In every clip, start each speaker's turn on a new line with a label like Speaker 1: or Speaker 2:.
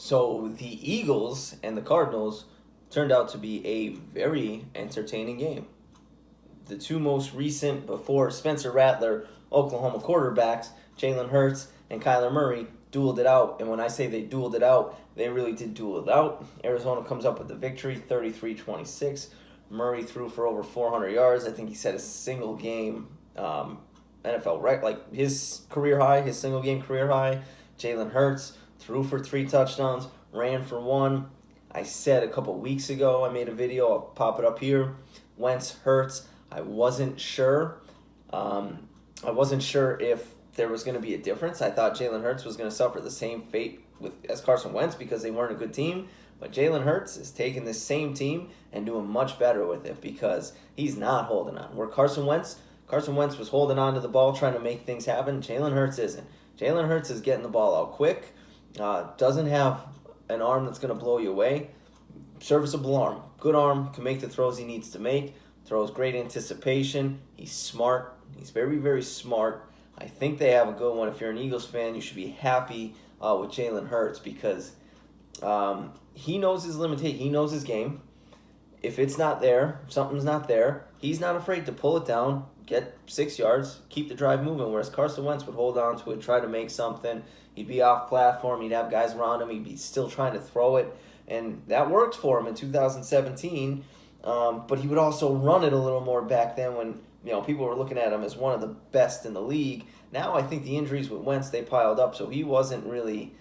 Speaker 1: So the Eagles and the Cardinals turned out to be a very entertaining game. The two most recent before Spencer Rattler Oklahoma quarterbacks, Jalen Hurts and Kyler Murray, dueled it out. And when I say they dueled it out, they really did duel it out. Arizona comes up with the victory, 33-26. Murray threw for over 400 yards. I think he set a single game NFL record, like his career high, his single game career high. Jalen Hurts threw for 3 touchdowns, ran for one. I said a couple weeks ago, I made a video, I'll pop it up here. Wentz, Hurts. I wasn't sure. I wasn't sure if there was going to be a difference. I thought Jalen Hurts was going to suffer the same fate as Carson Wentz because they weren't a good team. But Jalen Hurts is taking this same team and doing much better with it because he's not holding on. Where Carson Wentz was holding on to the ball, trying to make things happen. Jalen Hurts isn't. Jalen Hurts is getting the ball out quick. Doesn't have an arm that's going to blow you away. Serviceable arm. Good arm. Can make the throws he needs to make. Throws great anticipation. He's smart. He's very, very smart. I think they have a good one. If you're an Eagles fan, you should be happy with Jalen Hurts because he knows his limitation. He knows his game. If it's not there, if something's not there, he's not afraid to pull it down, get 6 yards, keep the drive moving, whereas Carson Wentz would hold on to it, try to make something. He'd be off platform. He'd have guys around him. He'd be still trying to throw it. And that worked for him in 2017. But he would also run it a little more back then when people were looking at him as one of the best in the league. Now I think the injuries with Wentz, they piled up, so he wasn't really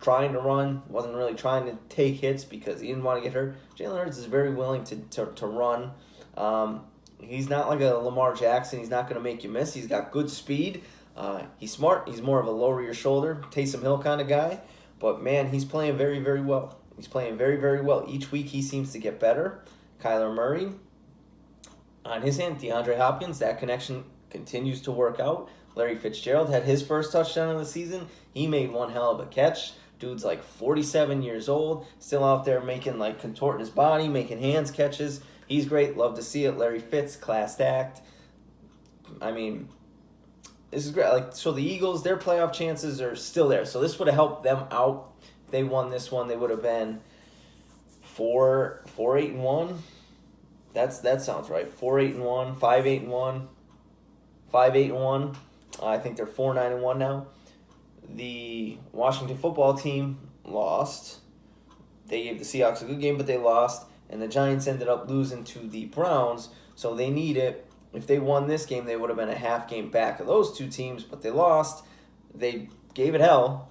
Speaker 1: trying to run, wasn't really trying to take hits because he didn't want to get hurt. Jalen Hurts is very willing to run. He's not like a Lamar Jackson. He's not going to make you miss. He's got good speed. He's smart. He's more of a lower your shoulder, Taysom Hill kind of guy. But, man, he's playing very, very well. He's playing very, very well. Each week he seems to get better. Kyler Murray, on his hand, DeAndre Hopkins, that connection continues to work out. Larry Fitzgerald had his first touchdown of the season. He made one hell of a catch. Dude's like 47 years old, still out there contorting his body, making hands catches. He's great. Love to see it. Larry Fitz, class act. I mean, this is great. So the Eagles, their playoff chances are still there. So this would have helped them out. If they won this one, they would have been 4-8-1. That sounds right. 4-8-1, 5-8-1, 5-8-1. I think they're 4-9-1 now. The Washington football team lost. They gave the Seahawks a good game, but they lost. And the Giants ended up losing to the Browns, so they need it. If they won this game, they would have been a half game back of those two teams, but they lost. They gave it hell.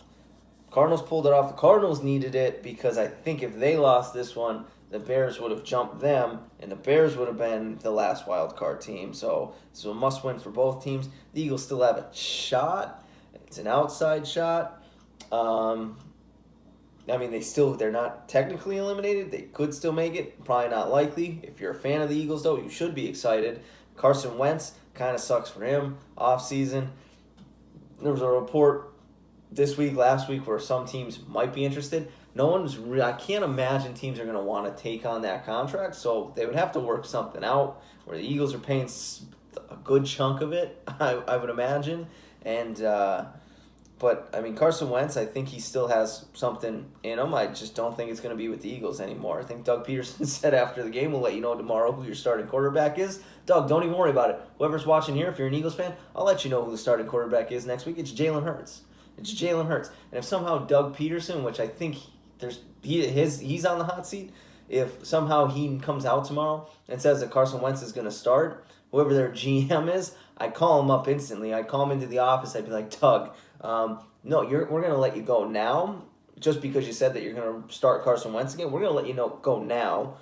Speaker 1: Cardinals pulled it off. The Cardinals needed it because I think if they lost this one, the Bears would have jumped them, and the Bears would have been the last wild card team. So a must-win for both teams. The Eagles still have a shot. It's an outside shot. They're not technically eliminated. They could still make it. Probably not likely. If you're a fan of the Eagles, though, you should be excited. Carson Wentz, kind of sucks for him. Off-season. There was a report this week, last week, where some teams might be interested. I can't imagine teams are going to want to take on that contract, so they would have to work something out where the Eagles are paying a good chunk of it, I would imagine. But Carson Wentz, I think he still has something in him. I just don't think it's going to be with the Eagles anymore. I think Doug Peterson said after the game, we'll let you know tomorrow who your starting quarterback is. Doug, don't even worry about it. Whoever's watching here, if you're an Eagles fan, I'll let you know who the starting quarterback is next week. It's Jalen Hurts. It's Jalen Hurts. And if somehow Doug Peterson, which I think he's on the hot seat, if somehow he comes out tomorrow and says that Carson Wentz is going to start, whoever their GM is, I call him up instantly. I call him into the office. I'd be like, Doug, no, we're going to let you go now just because you said that you're going to start Carson Wentz again. We're going to let you go now.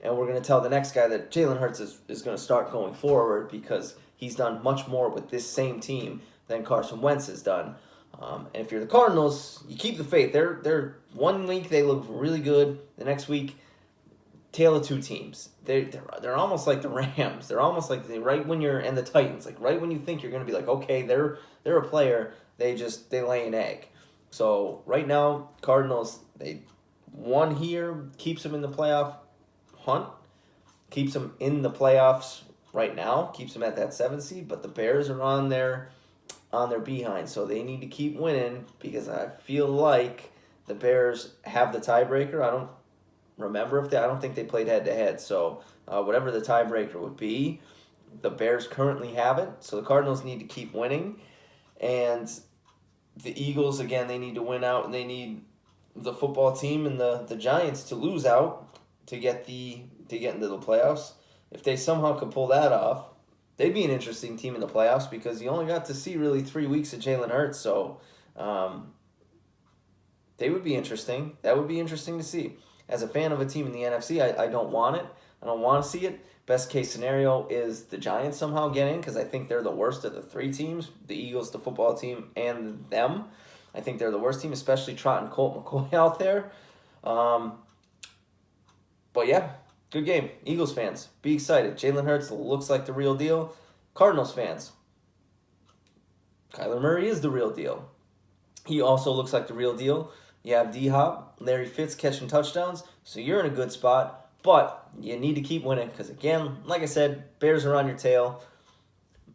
Speaker 1: And we're going to tell the next guy that Jalen Hurts is going to start going forward because he's done much more with this same team than Carson Wentz has done. And if you're the Cardinals, you keep the faith. They're 1 week they look really good. The next week, tale of two teams. They're almost like the Rams. They're almost like and the Titans. Like right when you think you're going to be like, okay, they're a player, they lay an egg. So right now, Cardinals, they won here, keeps them in the playoff hunt, keeps them in the playoffs right now, keeps them at that 7th seed. But the Bears are on their behind, so they need to keep winning because I feel like the Bears have the tiebreaker. I don't remember if they. I don't think they played head to head. So whatever the tiebreaker would be, the Bears currently have it. So the Cardinals need to keep winning, and the Eagles again. They need to win out, and they need the football team and the Giants to lose out to get into the playoffs. If they somehow could pull that off, they'd be an interesting team in the playoffs because you only got to see really 3 weeks of Jalen Hurts. So they would be interesting. That would be interesting to see. As a fan of a team in the NFC, I don't want it. I don't want to see it. Best case scenario is the Giants somehow get in because I think they're the worst of the 3 teams, the Eagles, the football team, and them. I think they're the worst team, especially trotting Colt McCoy out there. But yeah, good game. Eagles fans, be excited. Jalen Hurts looks like the real deal. Cardinals fans, Kyler Murray is the real deal. He also looks like the real deal. You have D-Hop, Larry Fitz catching touchdowns, so you're in a good spot. But you need to keep winning because, again, like I said, Bears are on your tail.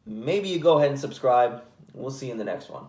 Speaker 1: Maybe you go ahead and subscribe. We'll see you in the next one.